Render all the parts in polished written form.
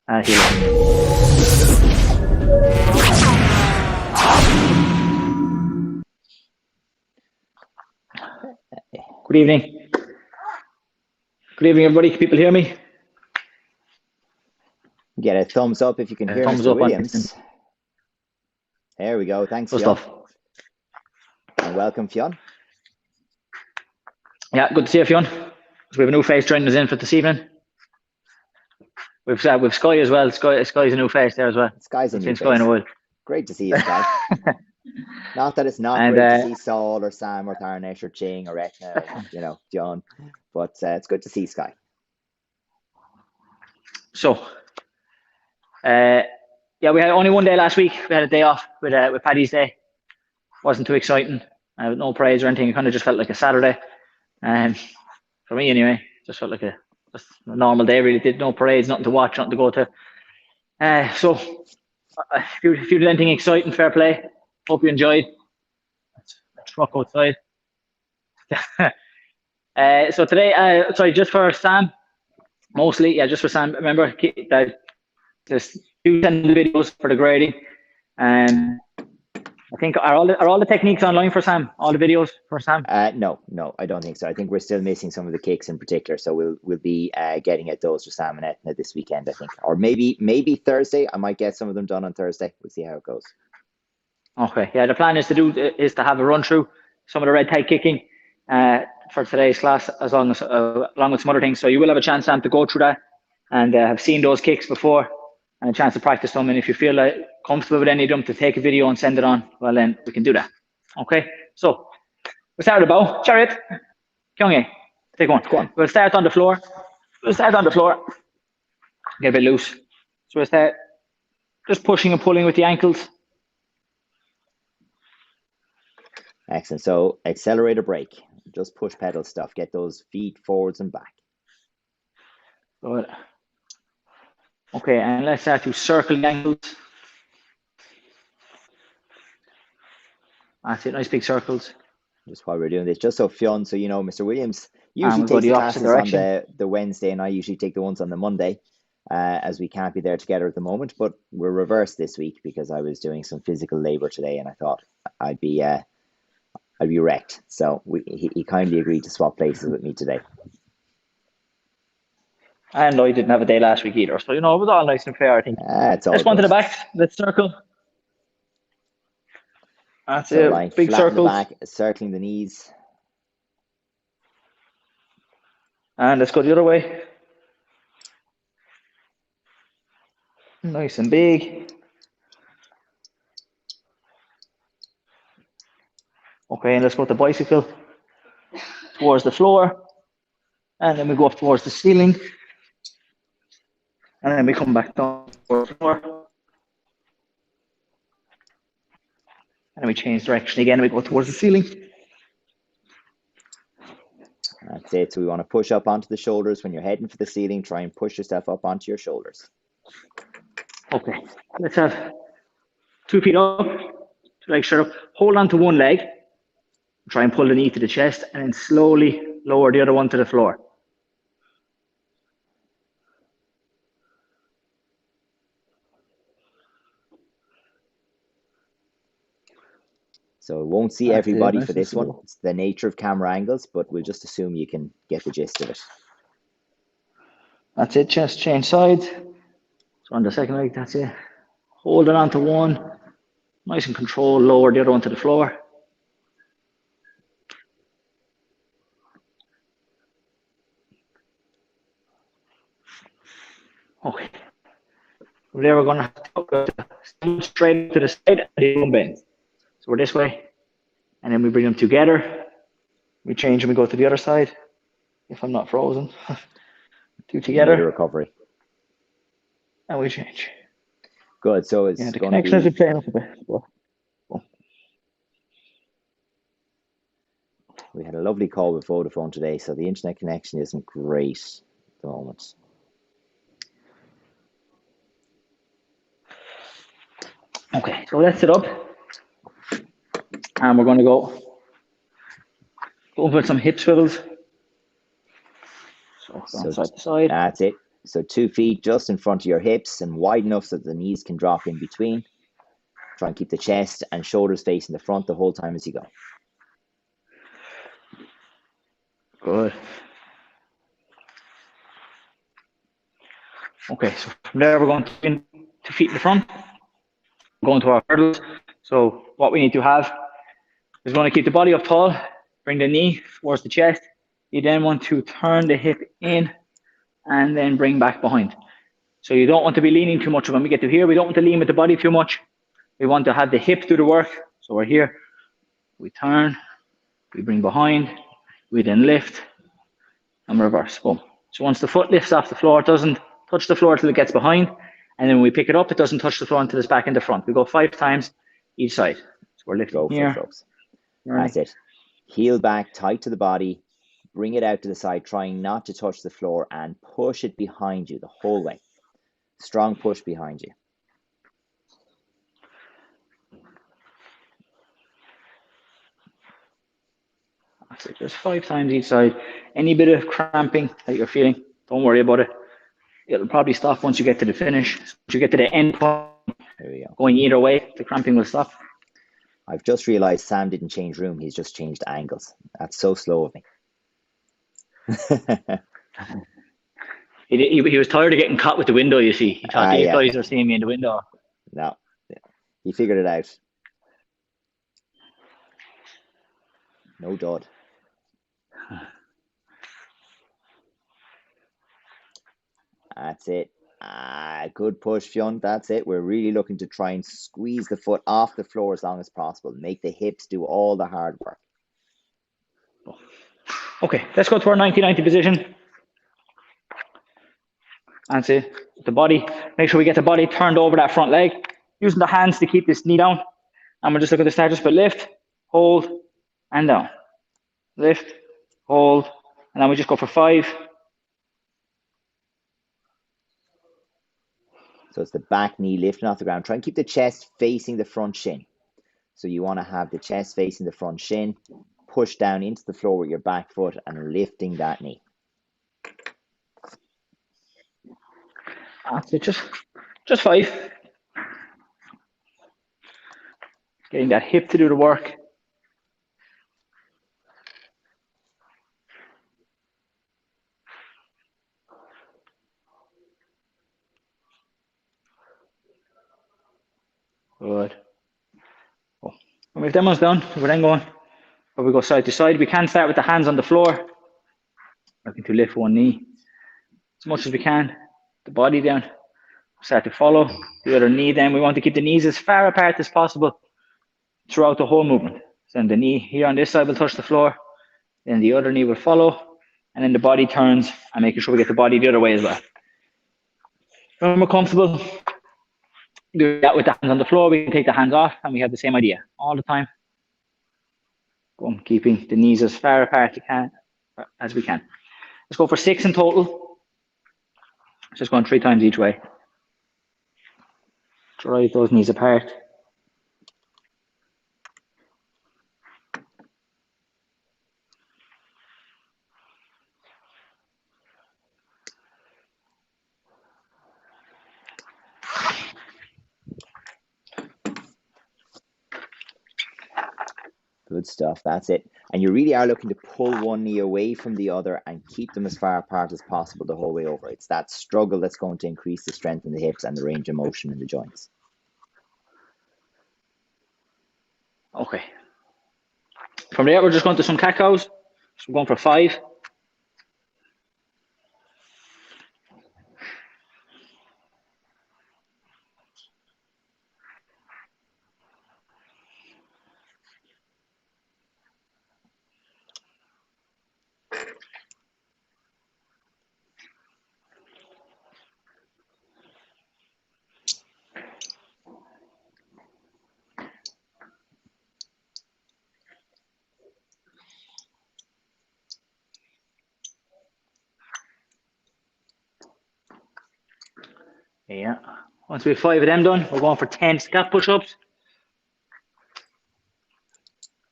Good evening. Good evening, everybody. Can people hear me? Get a thumbs up if you can hear Mr. Williams. There we go. Thanks, Good Fionn. stuff. And welcome, Fionn. Yeah, good to see you, Fionn. So we have a new face joining us in for this evening. We've Sky as well. Sky's a new face there as well. Sky's a new face. Sky in a while. Great to see you, Sky. Not that it's not great to see Saul or Sam or Tharnesh or Ching or Etna or, John, but it's good to see Sky. So, we had only one day last week. We had a day off with Paddy's Day. Wasn't too exciting. No parades or anything. It kind of just felt like a Saturday. For me anyway, just felt like a normal day. Really did no parades, nothing to watch, nothing to go to. So if you did anything exciting, fair play. Hope you enjoyed. Let's rock outside. So today, just for Sam, mostly, just for Sam. Remember that just do send the videos for the grading. I think are all the techniques online for Sam? All the videos for Sam? No, I don't think so. I think we're still missing some of the kicks in particular, so we'll be getting at those for Sam and Etna this weekend, I think, or maybe Thursday. I might get some of them done on Thursday. We'll see how it goes. Okay, the plan is to have a run through some of the red tide kicking for today's class, along with some other things. So you will have a chance, Sam, to go through that and have seen those kicks before, and a chance to practice them. And if you feel comfortable with any of them, to take a video and send it on, well, then we can do that. Okay, so we'll start with the bow. Chariot, Kyung-Hee, take one. Go on. We'll start on the floor. Get a bit loose. So we'll start just pushing and pulling with the ankles. Excellent. So accelerator brake. Just push pedal stuff. Get those feet forwards and back. Good. Okay, and let's start to circle the ankles. That's it, nice big circles. Just while we're doing this, just so Fionn, so Mr. Williams usually takes the classes on the Wednesday, and I usually take the ones on the Monday, as we can't be there together at the moment. But we're reversed this week because I was doing some physical labor today, and I thought I'd be wrecked. So he kindly agreed to swap places with me today. And I didn't have a day last week either, so it was all nice and fair, I think. Let's one to the back. Let's circle. That's so it. Big circles. The back, circling the knees. And let's go the other way. Nice and big. Okay, and let's go to the bicycle towards the floor. And then we go up towards the ceiling. And then we come back down towards the floor. And then we change direction again, and we go towards the ceiling. That's it. So we want to push up onto the shoulders. When you're heading for the ceiling, try and push yourself up onto your shoulders. Okay, let's have 2 feet up, 2 legs straight up. Hold on to one leg. Try and pull the knee to the chest, and then slowly lower the other one to the floor. So we won't see everybody for this one. It's the nature of camera angles, but we'll just assume you can get the gist of it. That's it, chest change sides. So on the second leg, that's it. Hold it on to one. Nice and controlled, lower the other one to the floor. Okay. From there, we're going to go straight to the side and the boom bends. So we're this way, and then we bring them together. We change and we go to the other side. If I'm not frozen, 2 together. Recovery. And we change. Good. So it's the connection is playing up a bit. We had a lovely call with Vodafone today, so the internet connection isn't great at the moment. Okay, so let's sit up, and we're going to go over some hip swivels. So side to side. That's it. So 2 feet just in front of your hips and wide enough so that the knees can drop in between. Try and keep the chest and shoulders facing the front the whole time as you go. Good. Okay, so from there we're going to in 2 feet in the front. We're going to our hurdles. So what we need to have is we want to keep the body up tall, bring the knee towards the chest. You then want to turn the hip in and then bring back behind. So you don't want to be leaning too much. When we get to here, we don't want to lean with the body too much. We want to have the hip do the work. So we're here, we turn, we bring behind, we then lift and reverse. Boom. So once the foot lifts off the floor, it doesn't touch the floor until it gets behind. And then when we pick it up, it doesn't touch the floor until it's back in the front. We go 5 times each side. So we're lifting here. Folks. That's it. Heel back, tight to the body. Bring it out to the side, trying not to touch the floor, and push it behind you the whole way. Strong push behind you. That's it. Just 5 times each side. Any bit of cramping that you're feeling, don't worry about it. It'll probably stop once you get to the finish. Once you get to the end point, there we go. Going either way, the cramping will stop. I've just realized Sam didn't change room. He's just changed angles. That's so slow of me. He was tired of getting caught with the window, you see. He thought these guys are seeing me in the window. No, he figured it out. No dud. That's it. Good push, Fionn. That's it. We're really looking to try and squeeze the foot off the floor as long as possible. Make the hips do all the hard work. Okay, let's go to our 90-90 position. That's it. The body, make sure we get the body turned over that front leg. Using the hands to keep this knee down. And we'll just look at the start, just put lift, hold, and down. Lift, hold, and then we just go for 5. So it's the back knee lifting off the ground. Try and keep the chest facing the front shin. So you want to have the chest facing the front shin, push down into the floor with your back foot and lifting that knee. That's it, just 5. Getting that hip to do the work. Good. Oh. And we've them ones done, we're then going, or we go side to side. We can start with the hands on the floor. Looking to lift one knee as much as we can. The body down. Start to follow the other knee. Then we want to keep the knees as far apart as possible throughout the whole movement. So then the knee here on this side will touch the floor. Then the other knee will follow. And then the body turns and making sure we get the body the other way as well. When we're comfortable, do that with the hands on the floor. We can take the hands off and we have the same idea all the time. Boom, keeping the knees as far apart as we can. Let's go for 6 in total. Just going 3 times each way. Drive those knees apart. Good stuff. That's it. And you really are looking to pull one knee away from the other and keep them as far apart as possible the whole way over. It's that struggle that's going to increase the strength in the hips and the range of motion in the joints. Okay. From there, we're just going to some cat cows. So we're going for 5. Yeah. Once we have 5 of them done, we're going for 10 scuff push-ups.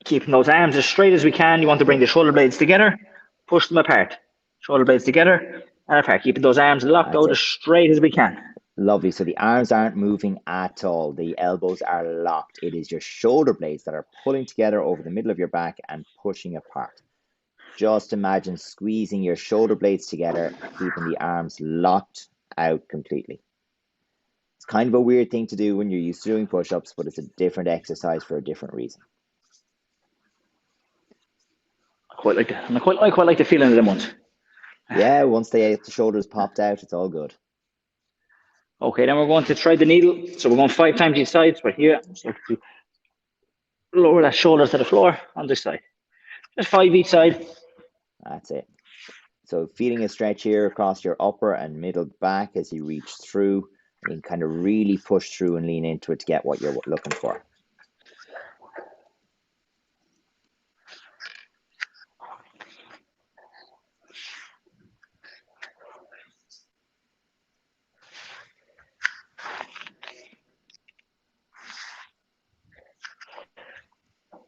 Keeping those arms as straight as we can. You want to bring the shoulder blades together, push them apart. Shoulder blades together, and apart, keeping those arms locked out as straight as we can. Lovely. So the arms aren't moving at all. The elbows are locked. It is your shoulder blades that are pulling together over the middle of your back and pushing apart. Just imagine squeezing your shoulder blades together, keeping the arms locked out completely. It's kind of a weird thing to do when you're used to doing push-ups, but it's a different exercise for a different reason. I quite like the feeling of them ones. Yeah, once the shoulders popped out, it's all good. Okay, then we're going to try the needle. So we're going 5 times each side. So here, so to lower that shoulder to the floor on this side. Just 5 each side. That's it. So feeling a stretch here across your upper and middle back as you reach through. You can kind of really push through and lean into it to get what you're looking for.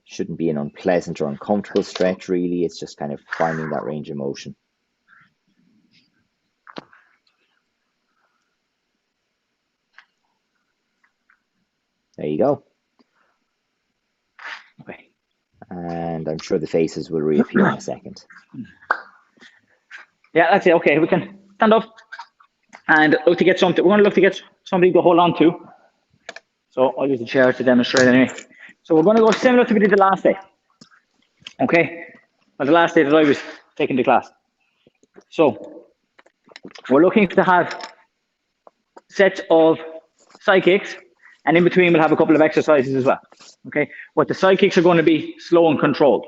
Shouldn't be an unpleasant or uncomfortable stretch, really. It's just kind of finding that range of motion. There you go. Okay. And I'm sure the faces will reappear in a second. Yeah, that's it. Okay, we can stand up and look to get something. We're going to look to get something to hold on to. So I'll use the chair to demonstrate anyway. So we're going to go similar to we did the last day. Okay? Well, the last day that I was taking the class. So we're looking to have sets of sidekicks, and in between we'll have a couple of exercises as well. Okay? But the sidekicks are going to be slow and controlled.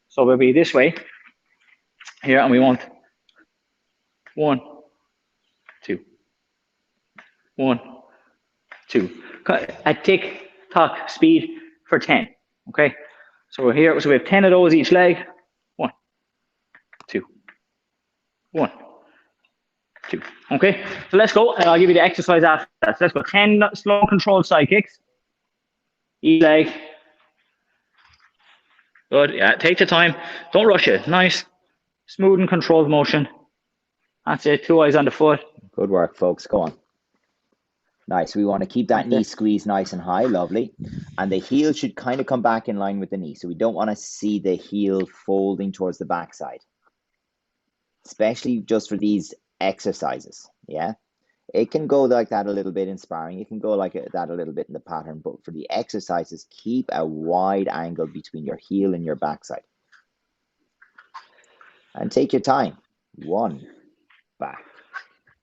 So we'll be this way here, and we want 1, 2, 1, 2. At tick-tock speed for 10. Okay? So we're here. So we have 10 of those each leg. 1, 2, 1, 2. Okay? So let's go, and I'll give you the exercise after that. So let's go 10 slow controlled side kicks. Each leg. Good. Yeah, take the time. Don't rush it. Nice, smooth and controlled motion. That's it. 2 eyes on the foot. Good work, folks. Go on. Nice. We want to keep that knee squeezed nice and high. Lovely. And the heel should kind of come back in line with the knee. So we don't want to see the heel folding towards the backside, especially just for these exercises. Yeah. It can go like that a little bit in sparring. It can go like that a little bit in the pattern. But for the exercises, keep a wide angle between your heel and your backside. And take your time. 1, back,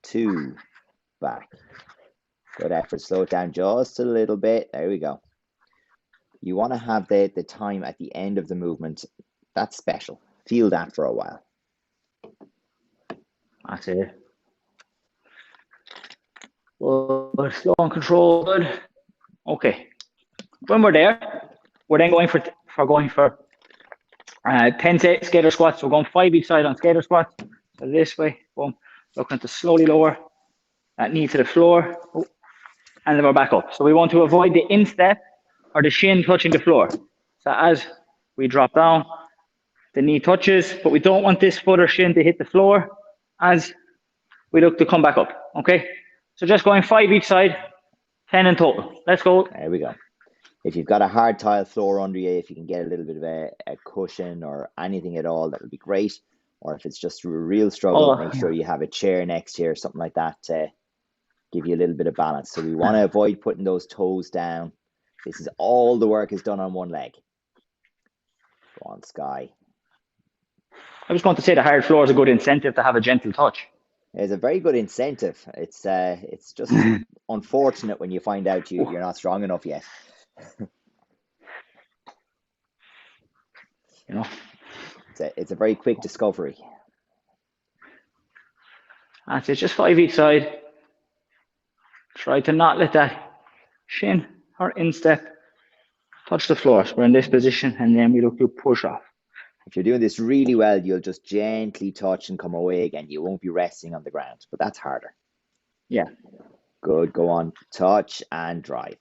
2, back. Good effort. Slow it down just a little bit. There we go. You want to have the time at the end of the movement. That's special. Feel that for a while. That's it. Good. Slow and controlled. Good. Okay. When we're there, we're then going for 10 skater squats. We're going 5 each side on skater squats. So this way. Boom. Looking to slowly lower that knee to the floor. Oh. And then we're back up. So we want to avoid the instep or the shin touching the floor. So as we drop down, the knee touches, but we don't want this foot or shin to hit the floor as we look to come back up. Okay? So just going 5 each side, 10 in total. Let's go. There we go. If you've got a hard tile floor under you, if you can get a little bit of a cushion or anything at all, that would be great. Or if it's just a real struggle, make sure you have a chair next to you or something like that to give you a little bit of balance. So we want to avoid putting those toes down. This is all the work is done on one leg. Go on, Sky. I was going to say the hard floor is a good incentive to have a gentle touch. It's a very good incentive. It's just unfortunate when you find out you're not strong enough yet. You know, it's a very quick discovery. That's it. Just 5 each side. Try to not let that shin or instep touch the floor. So we're in this position, and then we look to push off. If you're doing this really well, you'll just gently touch and come away again. You won't be resting on the ground, but that's harder. Yeah. Good. Go on. Touch and drive.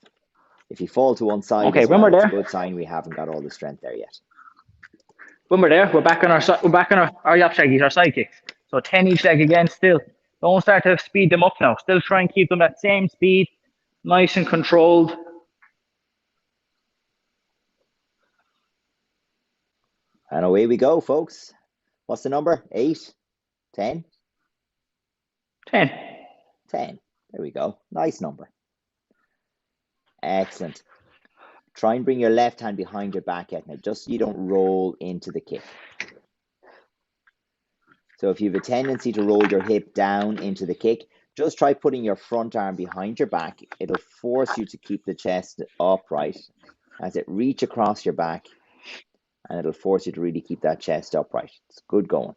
If you fall to one side, okay, when we're there, it's a good sign we haven't got all the strength there yet. When we're there, we're back on our yap shaggies, our sidekicks. So 10 each leg again, still Don't start to speed them up now. Still try and keep them at same speed, nice and controlled. And away we go, folks. What's the number? 8? 10? 10. 10. There we go. Nice number. Excellent. Try and bring your left hand behind your back, Etna, just so you don't roll into the kick. So if you have a tendency to roll your hip down into the kick, just try putting your front arm behind your back. It'll force you to keep the chest upright as it reach across your back, and it'll force you to really keep that chest upright. It's good going.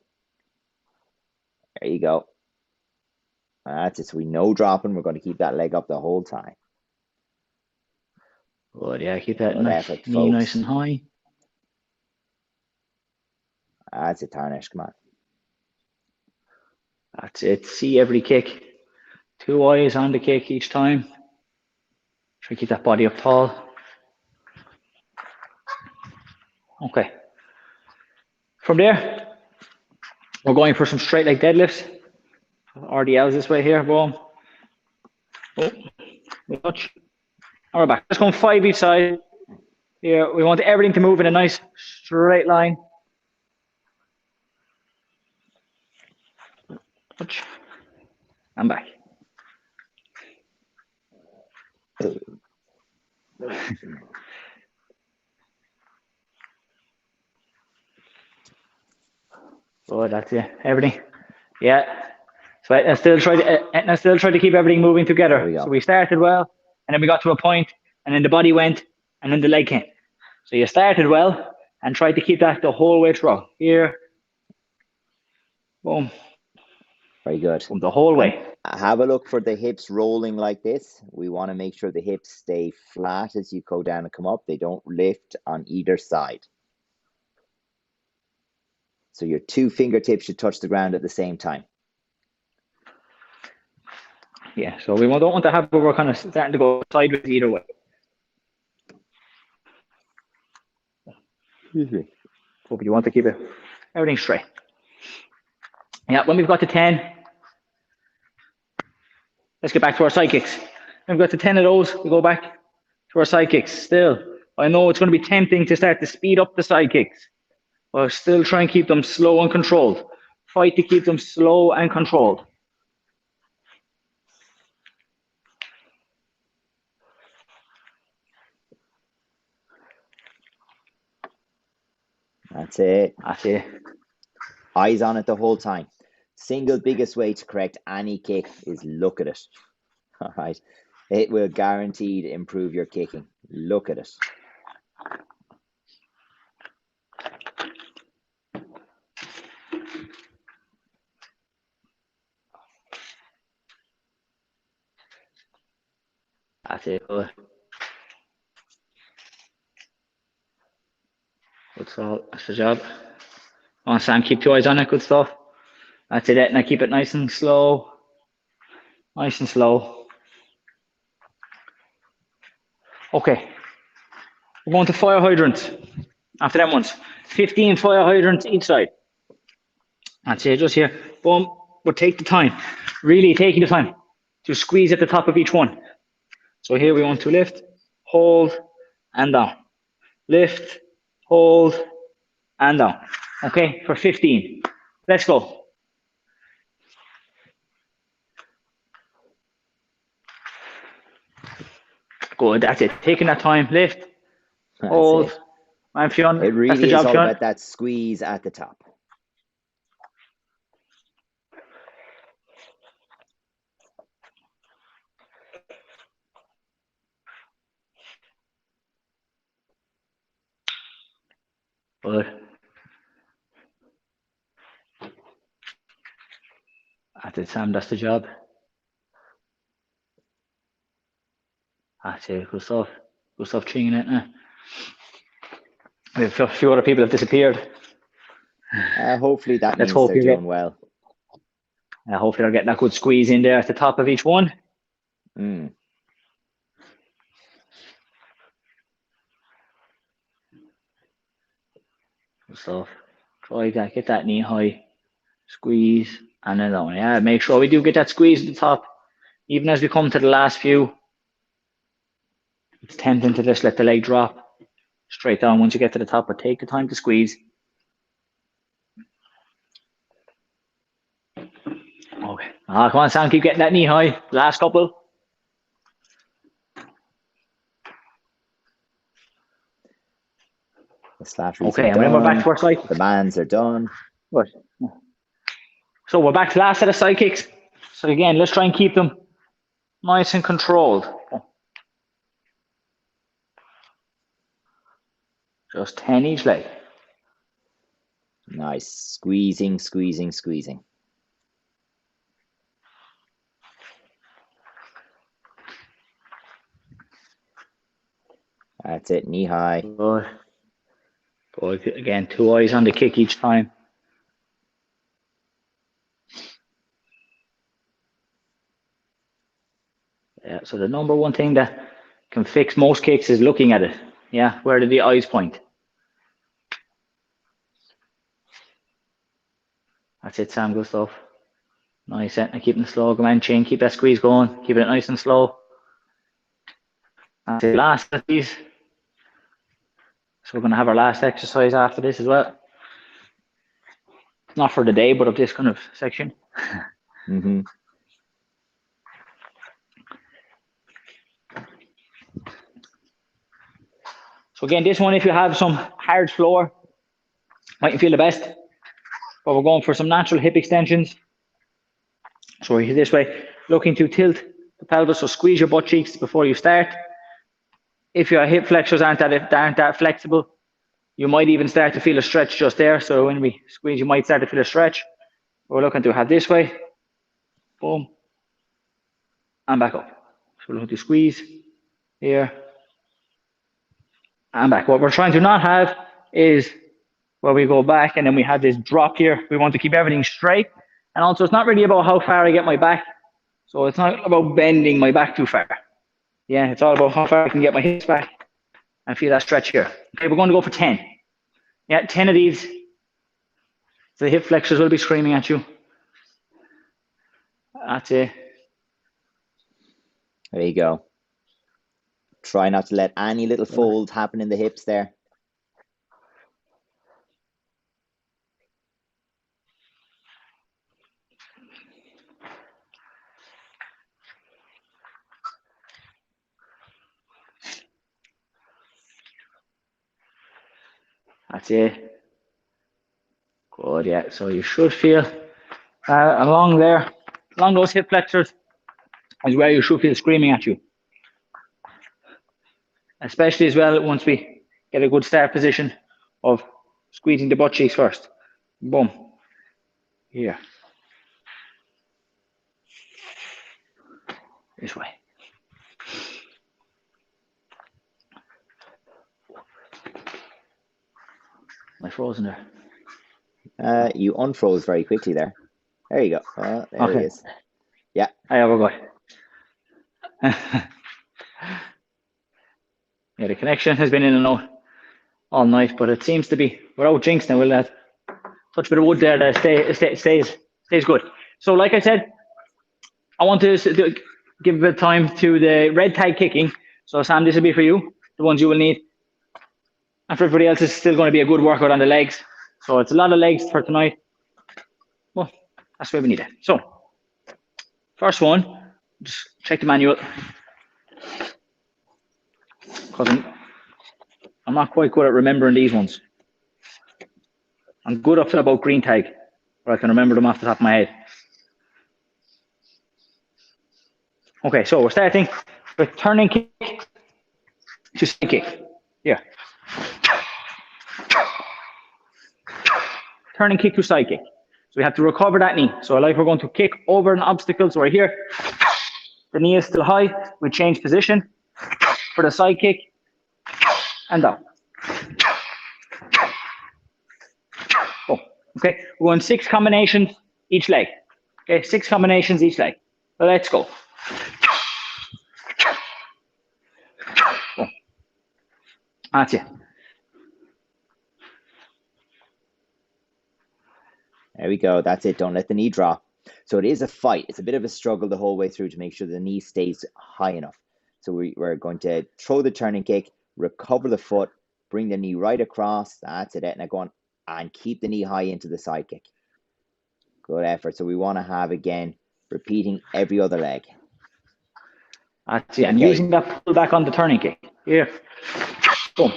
There you go. That's it. So we know dropping. We're going to keep that leg up the whole time. Good, yeah, keep that knee nice and high. That's it, Tarnish. Come on. That's it. See every kick. 2 eyes on the kick each time. Try to keep that body up tall. Okay. From there, we're going for some straight leg deadlifts. RDLs this way here. Boom. Oh, we touch. And we're back. Just going 5 each side. Here, we want everything to move in a nice straight line. Touch. And back. Oh, that's it. Everything. Yeah. So I still try to keep everything moving together. So we started well, and then we got to a point, and then the body went, and then the leg came. So you started well, and tried to keep that the whole way through. Here. Boom. Very good. Boom, the whole way. Have a look for the hips rolling like this. We want to make sure the hips stay flat as you go down and come up. They don't lift on either side. So your 2 fingertips should touch the ground at the same time. Yeah, so we don't want to have where we're kind of starting to go sideways either way. But you want to keep everything straight. Yeah, when we've got to 10, let's get back to our sidekicks. When we've got to 10 of those, we go back to our sidekicks. Still, I know it's going to be tempting to start to speed up the sidekicks, but still try and keep them slow and controlled. Fight to keep them slow and controlled. That's it. That's it. Eyes on it the whole time. Single biggest way to correct any kick is look at it. All right. It will guaranteed improve your kicking. Look at it. That's it. Good. Good stuff. That's the job. Come on, Sam, keep 2 eyes on it. Good stuff. That's it. Now keep it nice and slow. Nice and slow. Okay. We're going to fire hydrants. After them ones. 15 fire hydrants each side. That's it. Just here. Boom. But take the time. Really taking the time to squeeze at the top of each one. So here we want to lift, hold, and down. Lift, hold, and down. Okay, for 15. Let's go. Good, that's it. Taking that time, lift, hold. And Fionn, it really that's the job, is all Fionn. about that squeeze at the top. Good. That's it, Sam. That's the job. That's it. Good stuff. Good stuff. Chinging it now. A few other people have disappeared. Hopefully that means they're doing well. Hopefully they're getting that good squeeze in there at the top of each one. Mm. Good stuff. Try that. Get that knee high. Squeeze, and then down. Yeah, make sure we do get that squeeze at the top. Even as we come to the last few, it's tempting to just let the leg drop straight down once you get to the top, but take the time to squeeze. Okay. Come on, Sam, keep getting that knee high. Last couple. The slatteries okay, are and then we're back to done. our side. The bands are done. Good. So we're back to the last set of side kicks. So again, let's try and keep them nice and controlled. Just 10 each leg. Nice. Squeezing, squeezing, squeezing. That's it, knee high. Good. Good. Again, 2 eyes on the kick each time. Yeah, so the number one thing that can fix most kicks is looking at it. Yeah, where do the eyes point? That's it, Sam. Good stuff. Nice. Keeping it slow. Come on, chin. Keep that squeeze going. Keeping it nice and slow. That's it. Last of these. So we're going to have our last exercise after this as well. Not for the day, but of this kind of section. Mm-hmm. So again, this one, if you have some hard floor, mightn't feel the best. But we're going for some natural hip extensions. So we're this way, looking to tilt the pelvis, so squeeze your butt cheeks before you start. If your hip flexors aren't that flexible, you might even start to feel a stretch just there. So when we squeeze, you might start to feel a stretch. We're looking to have this way, boom, and back up. So we're looking to squeeze here, and back. What we're trying to not have is where we go back and then we have this drop here. We want to keep everything straight. And also, it's not really about how far I get my back. So it's not about bending my back too far. Yeah, it's all about how far I can get my hips back and feel that stretch here. Okay, we're going to go for 10. Yeah, 10 of these. So the hip flexors will be screaming at you. That's it. There you go. Try not to let any little fold happen in the hips there. That's it. Good, yeah. So you should feel along there, along those hip flexors is where you should feel screaming at you. Especially as well once we get a good start position of squeezing the butt cheeks first. Boom. Here. This way. Am I frozen there? You unfroze very quickly there. There you go. There it is. Yeah. I have a go. Yeah, the connection has been in and out all night, but it seems to be without jinx now. We'll touch a bit of wood there that stays good. So, like I said, I want to give a bit of time to the red tag kicking. So, Sam, this will be for you, the ones you will need. And for everybody else, it's still going to be a good workout on the legs. So, it's a lot of legs for tonight. Well, that's where we need it. So, first one, just check the manual. Because I'm not quite good at remembering these ones. I'm good up to about green tag, but I can remember them off the top of my head. Okay, so we're starting with turning kick to side kick. Here. Turning kick to side kick. So we have to recover that knee. So like we're going to kick over an obstacle. So we're here. The knee is still high. We change position for the side kick and down. Oh, okay, we're going 6 combinations each leg. Okay, 6 combinations each leg. So let's go. Oh. That's it. There we go. That's it. Don't let the knee drop. So it is a fight. It's a bit of a struggle the whole way through to make sure the knee stays high enough. So we're going to throw the turning kick, recover the foot, bring the knee right across. That's it. Now go on and keep the knee high into the side kick. Good effort. So we want to have, again, repeating every other leg. That's it. And using that pull back on the turning kick. Here. Boom.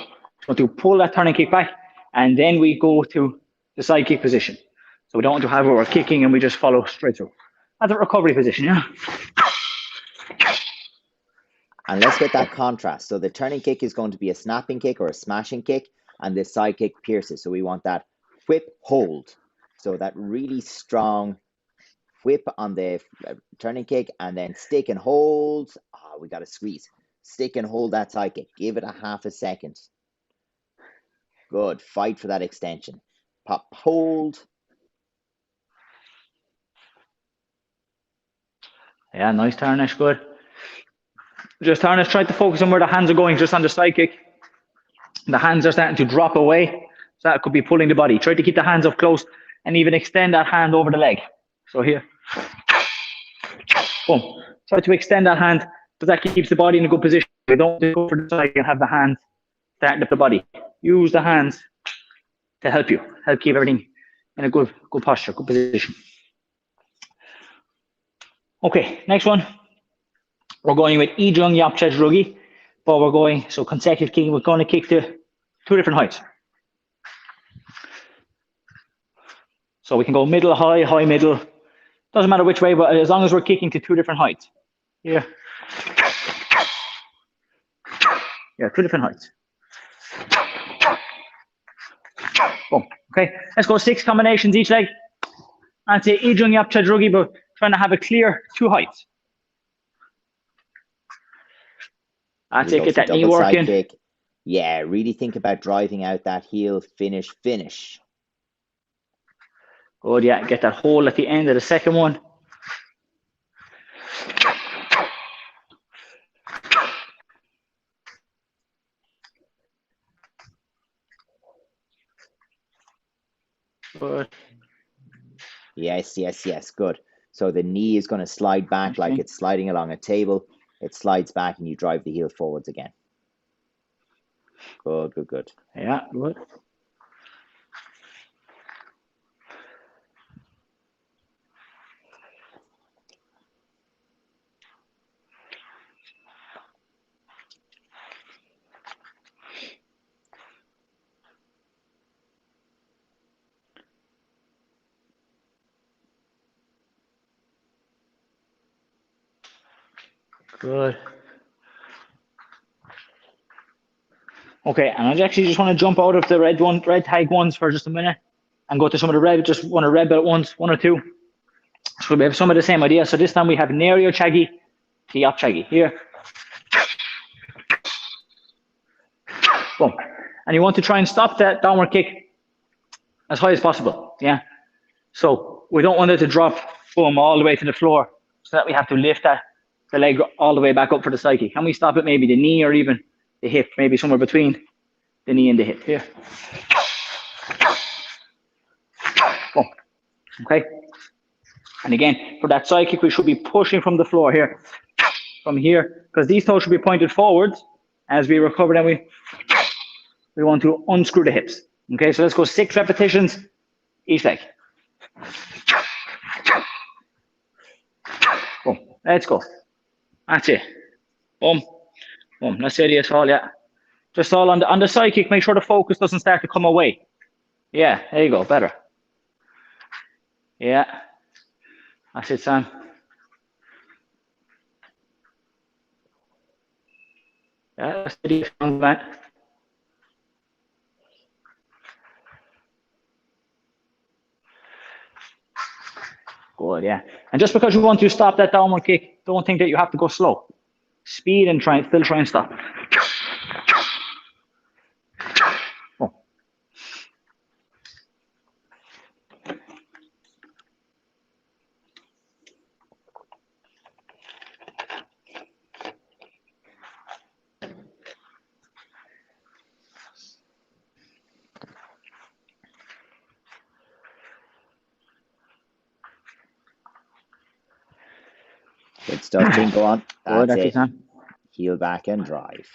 So to pull that turning kick back, and then we go to the side kick position. So we don't want to have where we're kicking and we just follow straight through. That's a recovery position, yeah? And let's get that contrast. So the turning kick is going to be a snapping kick or a smashing kick, and the side kick pierces. So we want that whip hold. So that really strong whip on the turning kick, and then stick and hold. We got to squeeze. Stick and hold that side kick. Give it a half a second. Good. Fight for that extension. Pop, hold. Yeah, nice Tarnish, good. Just Tarnish, try to focus on where the hands are going, just on the side kick. The hands are starting to drop away, so that could be pulling the body. Try to keep the hands up close and even extend that hand over the leg. So here. Boom. Try to extend that hand, because that keeps the body in a good position. You don't go for the side and have the hands starting up the body. Use the hands to help keep everything in a good posture, good position. Okay, next one. We're going with Ijung Yapcha Drugi, but we're going, so consecutive kicking, we're going to kick to 2 different heights. So we can go middle, high, high, middle. Doesn't matter which way, but as long as we're kicking to 2 different heights. Here. Yeah, 2 different heights. Boom. Okay, let's go 6 combinations each leg. That's it, Ijung Yapcha Drugi, but trying to have a clear 2 heights. That's it, get that knee working. Kick. Yeah, really think about driving out that heel, finish. Good, yeah, get that hole at the end of the second one. Good. Yes, good. So the knee is going to slide back like it's sliding along a table. It slides back and you drive the heel forwards again. Good. Yeah, good. Good. Okay, and I actually just want to jump out of the red tag ones for just a minute and go to some of the red, just one of red belt ones, 1 or 2. So we have some of the same idea. So this time we have Nerio Chagi to Yap Chagi. Here. Boom. And you want to try and stop that downward kick as high as possible. Yeah. So we don't want it to drop, boom, all the way to the floor, so that we have to lift the leg all the way back up for the side kick. Can we stop it maybe the knee or even the hip, maybe somewhere between the knee and the hip? Here. Boom. Okay. And again, for that side kick, we should be pushing from the floor here, from here, because these toes should be pointed forwards. As we recover, then we want to unscrew the hips. Okay, so let's go 6 repetitions each leg. Boom. Let's go. That's it. Boom. Boom. Let's say this all, yeah. Just all on the side kick, make sure the focus doesn't start to come away. Yeah, there you go. Better. Yeah. That's it, Sam. Yeah, steady, strong, man. Good, yeah. And just because you want to stop that downward kick, don't think that you have to go slow. Speed and still try and stop. Oh. Good stuff, Ching. Go on. That's it. Sam. Heel back and drive.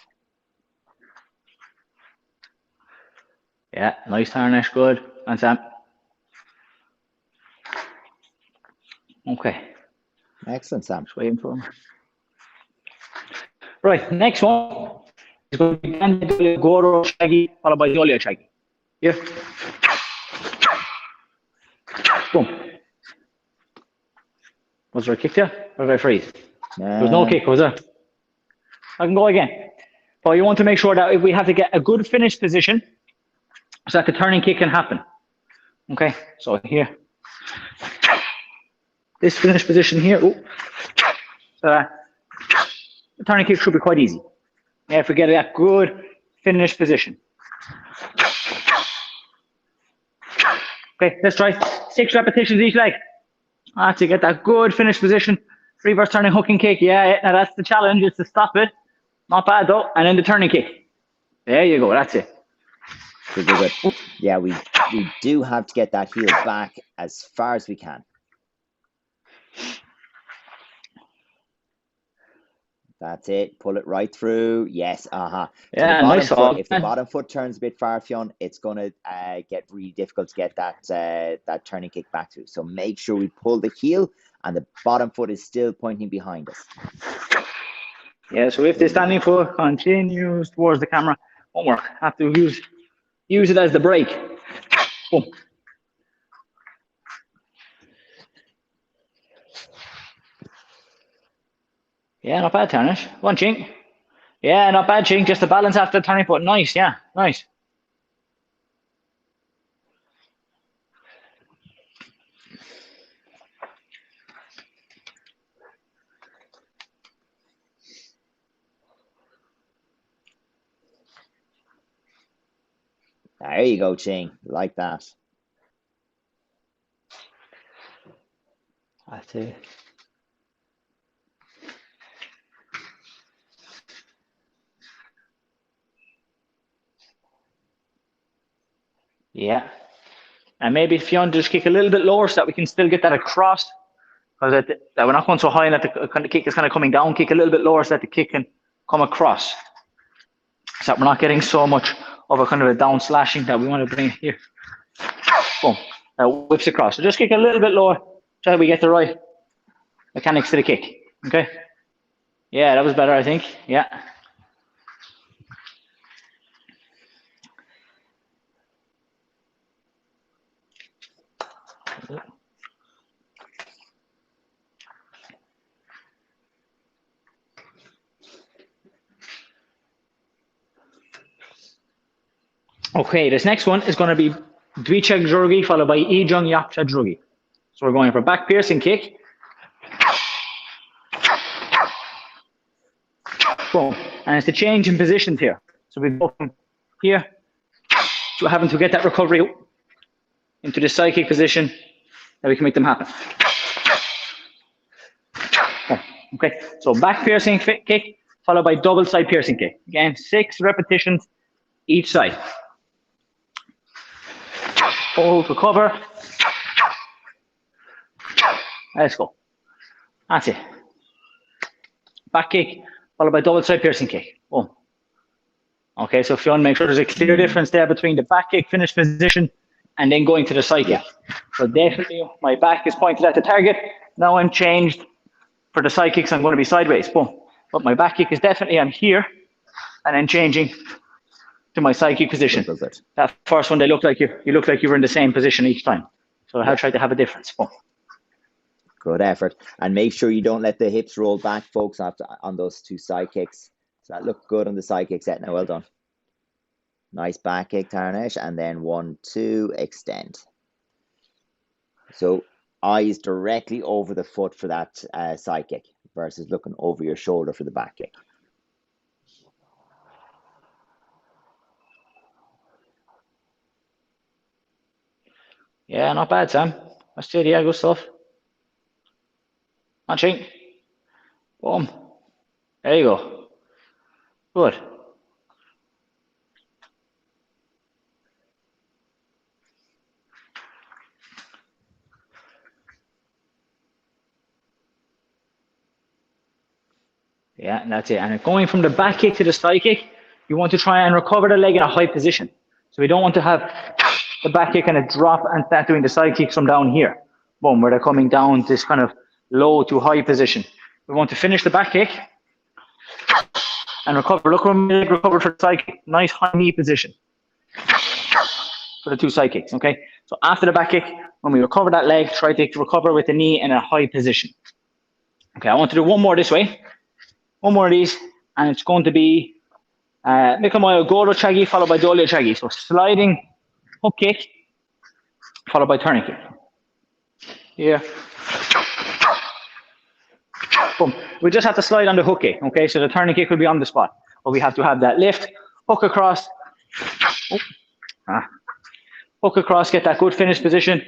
Yeah, nice tarnish. Good. And Sam. Okay. Excellent, Sam. Just waiting for him. Right, next one is going to be Goro Shaggy, followed by Yolia Shaggy. Yeah. Boom. Was there a kick there? Or did I freeze? There was no kick, was there? I can go again. But you want to make sure that if we have to get a good finish position so that the turning kick can happen. Okay, so here. This finish position here. The turning kick should be quite easy. Yeah, if we get that good finish position. Okay, let's try 6 repetitions each leg. To get that good finish position. Reverse turning hooking kick. Yeah, now that's the challenge, is to stop it. Not bad though. And then the turning kick. There you go, that's it. Good. Yeah, we do have to get that heel back as far as we can. That's it. Pull it right through. Yes. Yeah, nice. If the bottom foot turns a bit far, Fionn, it's going to get really difficult to get that turning kick back through. So make sure we pull the heel and the bottom foot is still pointing behind us. Yeah, so if the standing foot continues towards the camera, won't work. Have to use it as the brake. Boom. Yeah, not bad, Tarnish. One chink. Yeah, not bad, chink. Just the balance after the turning foot. Nice, yeah, nice. There you go, Ching. Like that. That's it. Yeah. And maybe if you want to just kick a little bit lower so that we can still get that across. Because we're not going so high and that the kick is kind of coming down. Kick a little bit lower so that the kick can come across. So that we're not getting so much of a kind of a down slashing that we want to bring here. Boom. That whips across. So just kick a little bit lower so that we get the right mechanics to the kick. Okay? Yeah, that was better, I think. Yeah. Okay, this next one is going to be Dvichak Drugi followed by Ijung Yapcha Drugi. So we're going for back piercing kick. Boom. And it's the change in positions here. So we go from here to having to get that recovery into the sidekick position that we can make them happen. Okay, so back piercing kick followed by double side piercing kick. Again, 6 repetitions each side. Hold, recover. Let's go. That's it. Back kick followed by double side piercing kick. Boom. Okay, so if you want to make sure there's a clear difference there between the back kick finish position and then going to the side kick. So definitely my back is pointed at the target. Now I'm changed for the side kicks. I'm going to be sideways. Boom. But my back kick is definitely I'm here and then changing to my side kick position. That first one, they look like you look like you were in the same position each time. So I try to have a difference. Boom. Good effort. And make sure you don't let the hips roll back, folks, on those 2 side kicks. So that looked good on the side kick set. Now, well done. Nice back kick, Tarnish. And then 1, 2, extend. So eyes directly over the foot for that side kick versus looking over your shoulder for the back kick. Yeah, not bad, Sam. That's it. Yeah, good stuff. Punching. Boom. There you go. Good. Yeah, that's it. And going from the back kick to the side kick, you want to try and recover the leg in a high position. So we don't want to have the back kick kind of drop and start doing the side kicks from down here. Boom, where they're coming down this kind of low to high position. We want to finish the back kick and recover. Look when we recover for the side kick. Nice high knee position for the 2 side kicks, okay? So after the back kick, when we recover that leg, try to recover with the knee in a high position. Okay, I want to do one more this way. One more of these, and it's going to be Mikamoyo Goro Chagi followed by Dolio Chagi. So sliding hook kick followed by turning kick. Yeah. Boom. We just have to slide on the hook kick, okay? So the turning kick will be on the spot. But we have to have that lift, hook across, hook across, get that good finish position.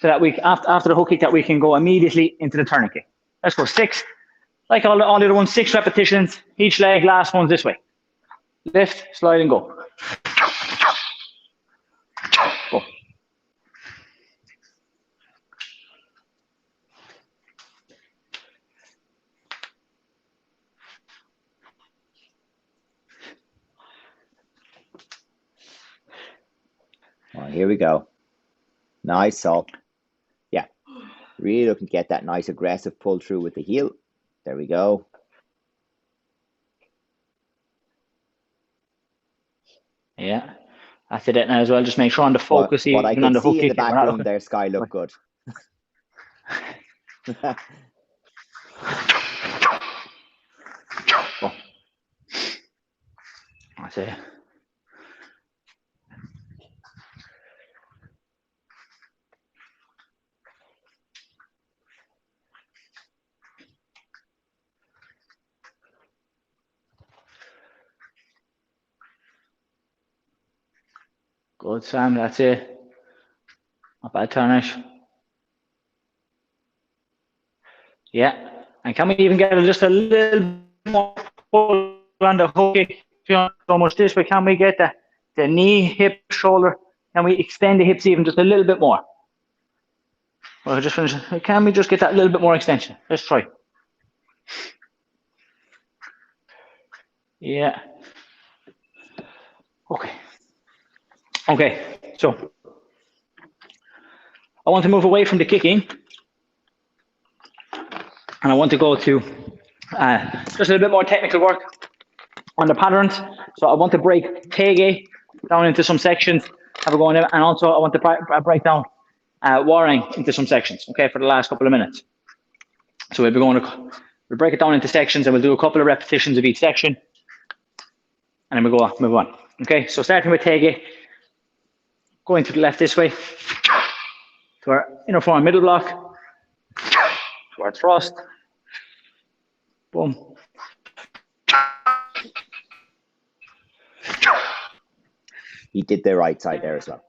So that we, after the hook kick, that we can go immediately into the turning kick. Let's go 6. Like all the other ones, 6 repetitions, each leg, last one's this way. Lift, slide and go. Go. Well, here we go. Nice, so yeah, really looking to get that nice aggressive pull through with the heel. There we go. Yeah, that's it now as well. Just make sure on the focus, what I even on the hook kick. In the background there, Sky, look good. Oh. That's it. Good, Sam, that's it. Not bad turnish. Yeah, and can we even get just a little more pull on the hook kick? So much this, but can we get the knee, hip, shoulder? Can we extend the hips even just a little bit more? Well, just finish. Can we just get that little bit more extension? Let's try. Yeah. Okay. Okay, so I want to move away from the kicking, and I want to go to just a little bit more technical work on the patterns. So I want to break Tege down into some sections, have a go on it, and also I want to break down Warring into some sections, okay, for the last couple of minutes. So we'll break it down into sections, and we'll do a couple of repetitions of each section, and then we'll move on. Okay, so starting with Tege, going to the left this way, to our inner forearm middle block, to our thrust, boom. You did the right side there as well.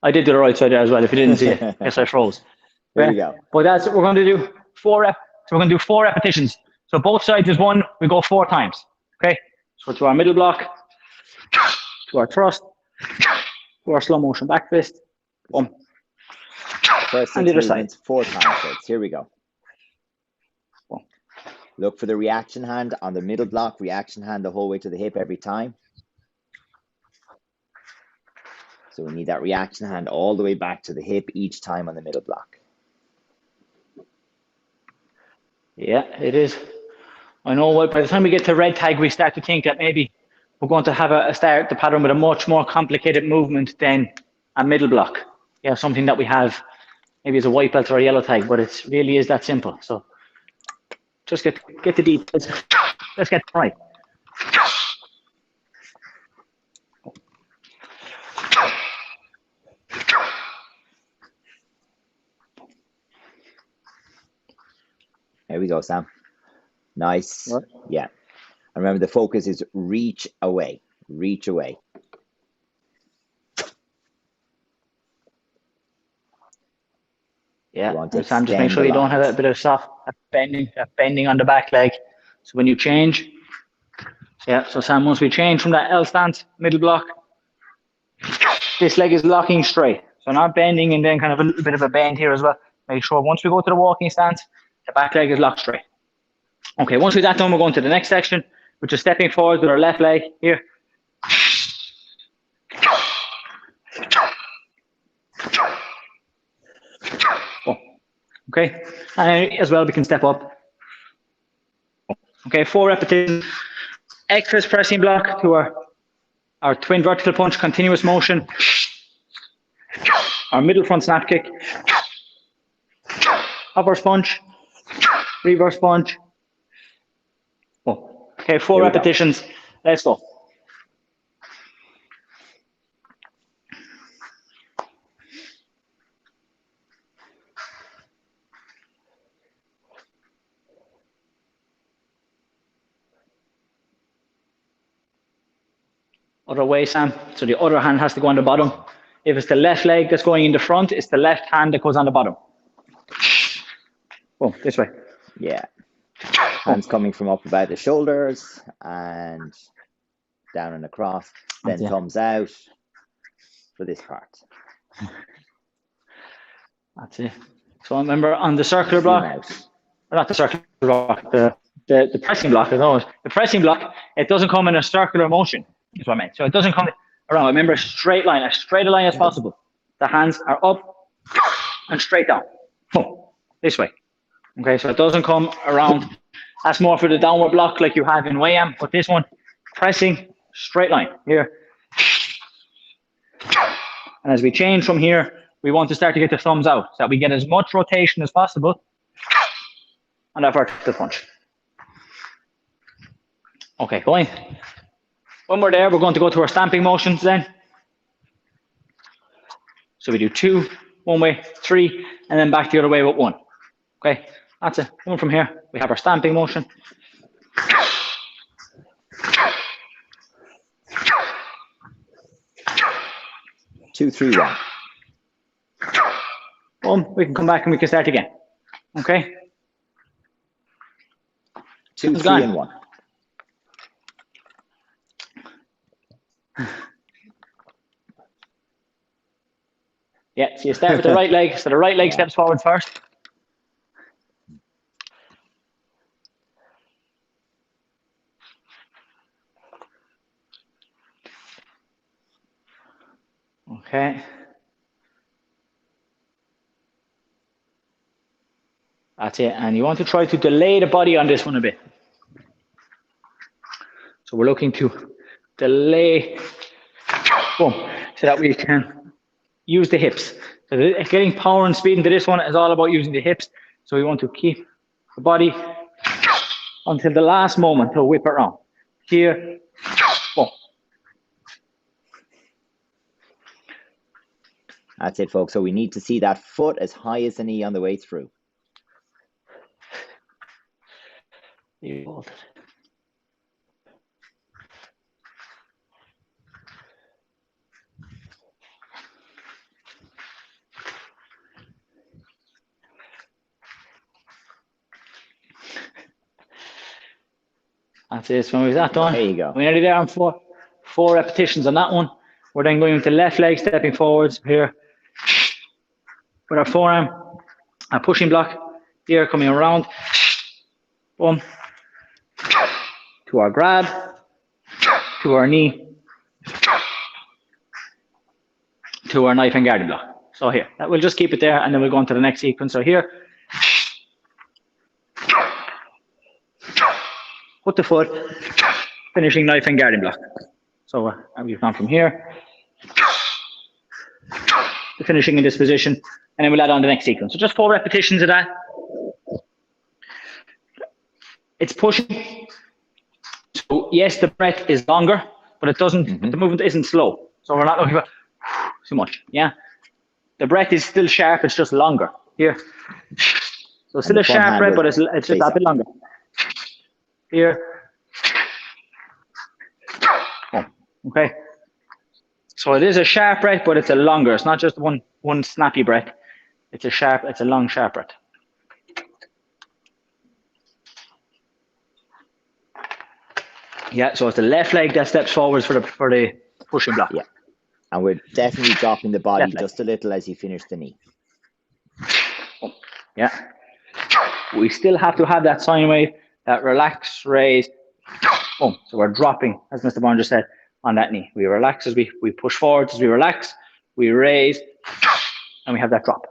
I did do the right side there as well. If you didn't see it, yes, I froze. There you go. But that's we're going to do 4 reps. So we're going to do 4 repetitions. So both sides is 1. We go 4 times. Okay. So to our middle block, to our thrust, to our slow motion back fist. Boom. First 6 movements, 4 times. Here we go. Boom. Look for the reaction hand on the middle block. Reaction hand the whole way to the hip every time. So we need that reaction hand all the way back to the hip each time on the middle block. Yeah, it is. I know what, by the time we get to red tag, we start to think that maybe we're going to have start the pattern with a much more complicated movement than a middle block. Yeah, something that we have maybe as a white belt or a yellow tag, but it really is that simple. So just get the details. Let's get right. There we go, Sam. Nice. What? Yeah. And remember, the focus is reach away. Reach away. Yeah, Sam, just make sure you don't have a bit of soft bending on the back leg. So when you change, yeah, so Sam, once we change from that L stance, middle block, this leg is locking straight. So not bending and then kind of a little bit of a bend here as well. Make sure once we go to the walking stance, the back leg is locked straight. Okay, once we've that done, we're going to the next section, which is stepping forward with our left leg here. Oh, okay, and as well we can step up. Okay, 4 repetitions. Extras pressing block to our twin vertical punch, continuous motion. Our middle front snap kick. Upper sponge. Reverse punch. Oh, okay, 4 repetitions. Let's go. Other way, Sam. So the other hand has to go on the bottom. If it's the left leg that's going in the front, it's the left hand that goes on the bottom. Oh, this way. Yeah. Hands coming from up about the shoulders and down and across. Then thumbs out for this part. That's it. So remember on the circular block, or not the circular block, the pressing block, as always. The pressing block, it doesn't come in a circular motion. That's what I meant. So it doesn't come around. Remember, a straight line, as straight a line as possible. The hands are up and straight down. Boom. This way. Okay, so it doesn't come around. That's more for the downward block like you have in Wayam, but this one, pressing straight line here. And as we change from here, we want to start to get the thumbs out so that we get as much rotation as possible on that vertical punch. Okay, going. When we're there, we're going to go to our stamping motions then. So we do 2, one way, 3, and then back the other way with 1. Okay, that's it. Coming from here, we have our stamping motion. Two, 3, 1. Boom, we can come back and we can start again. Okay? 2, 3, and 1. Yeah, so you start with the right leg. So the right leg steps forward first. Okay. That's it. And you want to try to delay the body on this one a bit. So we're looking to delay, boom, so that we can use the hips. So getting power and speed into this one is all about using the hips. So we want to keep the body until the last moment to whip it around. Here, boom. That's it, folks. So we need to see that foot as high as the knee on the way through. That's it. So when we've that done, there you go. We're nearly there on four repetitions on that one. We're then going to left leg stepping forwards here with our forearm, our pushing block here coming around, boom, to our grab, to our knee, to our knife and guarding block. So here, that we'll just keep it there, and then we'll go on to the next sequence. So here, put the foot, finishing knife and guarding block. So we've gone from here to finishing in this position, and then we'll add on the next sequence. So just 4 repetitions of that. It's pushing. So yes, the breath is longer, but it doesn't. The movement isn't slow. So we're not looking for too much. Yeah, the breath is still sharp. It's just longer here. So still a sharp breath, but it's just a bit longer. Here. Oh, okay. So it is a sharp breath, but it's a longer. It's not just one snappy breath. It's a long, sharp breath. Yeah, so it's the left leg that steps forwards for the pushing block. Yeah. And we're definitely dropping the body just a little as you finish the knee. Yeah. We still have to have that sine wave, that relax, raise, boom. So we're dropping, as Mr. Bond just said, on that knee. We relax as we push forward, as we relax, we raise, and we have that drop.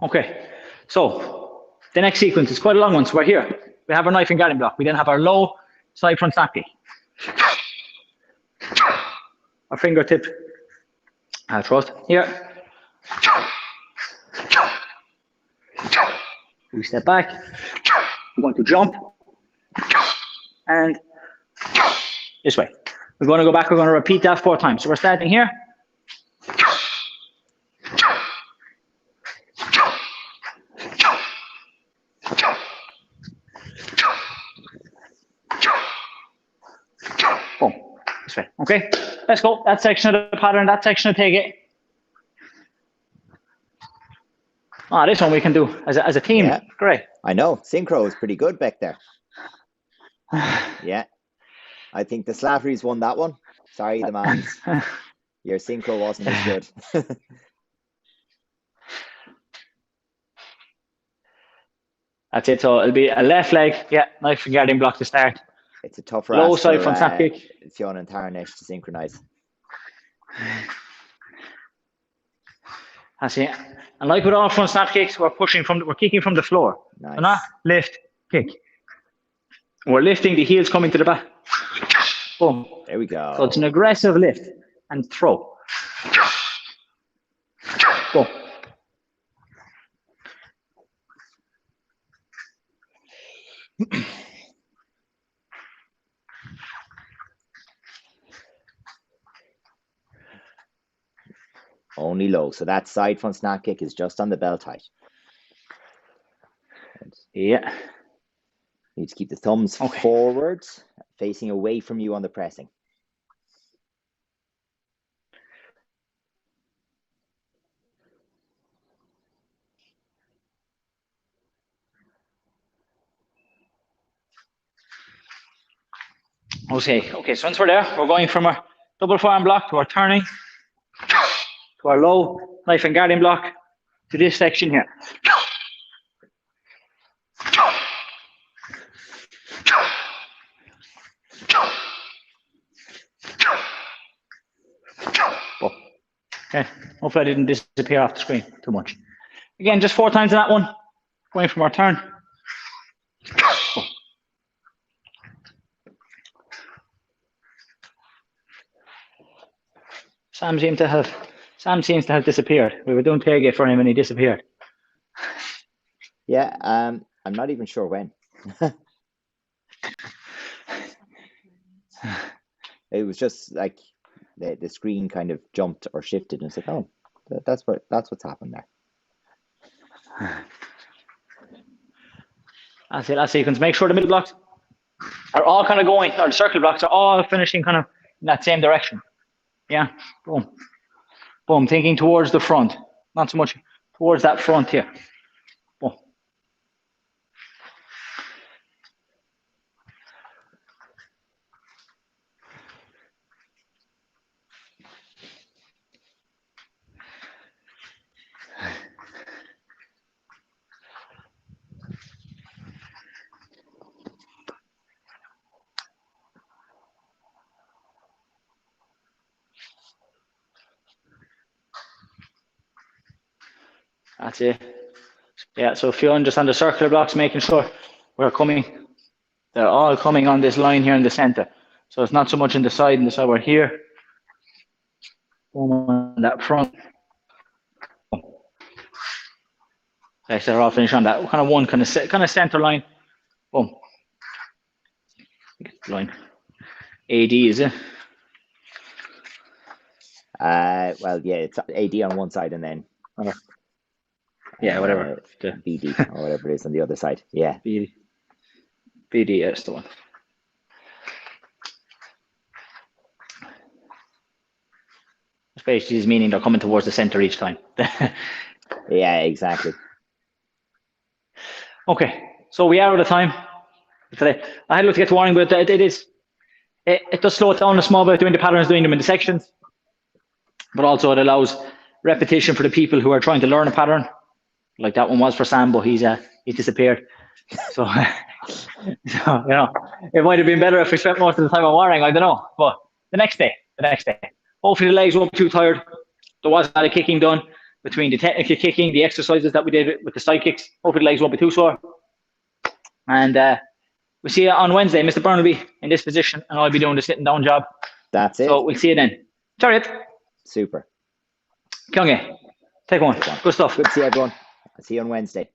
Okay, so the next sequence is quite a long one. So we're here. We have our knife and guarding block. We then have our low side front snap kick. Our fingertip thrust here. We step back. We want to jump. And this way. We're going to go back. We're going to repeat that 4 times. So we're starting here. Boom. This way. Okay. Let's go. That section of the pattern, that section of take it. This one we can do as a team. Yeah. Great. I know. Synchro is pretty good back there. Yeah. I think the Slattery's won that one. Sorry, the man. Your synchro wasn't as good. That's it. So it'll be a left leg. Yeah, knife and guarding block to start. It's a tough low side front snap kick. Fiona and Tarnish to synchronize. That's it. And like with all front snap kicks, we're kicking from the floor. Nice. So not lift, kick. We're lifting, the heels coming to the back. Boom. There we go. So it's an aggressive lift and throw. Boom. Only low. So that side front snap kick is just on the belt height. Yeah. You need to keep the thumbs forwards, facing away from you on the pressing. Okay, so once we're there, we're going from our double forearm block to our turning, to our low knife and guarding block, to this section here. Okay, hopefully I didn't disappear off the screen too much. Again, just 4 times in that one, going from our turn. Sam seems to have disappeared. We were doing tailgate for him and he disappeared. Yeah, I'm not even sure when. It was just like the screen kind of jumped or shifted, and it's like, oh, that's what's happened there. That's it. That sequence. Make sure the middle blocks are all kind of going, or the circle blocks are all finishing kind of in that same direction. Yeah. Boom. Boom. Thinking towards the front, not so much towards that front here. Boom. That's it. Yeah, so Fionn just on the circular blocks, making sure they're all coming on this line here in the center. So it's not so much in the side, we're here. Boom on that front. Okay, so they're all finished on that kind of one kind of center line. Boom. Line. AD, is it? Well, yeah, it's AD on one side and then yeah, whatever. BD or whatever it is on the other side. Yeah. BD, that's the one. It's basically meaning they're coming towards the center each time. Yeah, exactly. Okay, so we are out of time today. I had a look to get to warning, but it is it does slow it down a small bit doing the patterns, doing them in the sections, but also it allows repetition for the people who are trying to learn a pattern. Like that one was for Sam, but he's disappeared. So, so it might have been better if we spent most of the time on wiring. I don't know, but the next day, hopefully the legs won't be too tired. There was a lot of kicking done between the technical kicking, the exercises that we did with the sidekicks. Hopefully the legs won't be too sore. And we'll see you on Wednesday. Mr. Byrne will be in this position, and I'll be doing the sitting down job. That's it. So we'll see you then. Chariot. Super. Kionge, take one. Good stuff. Good to see everyone. I'll see you on Wednesday.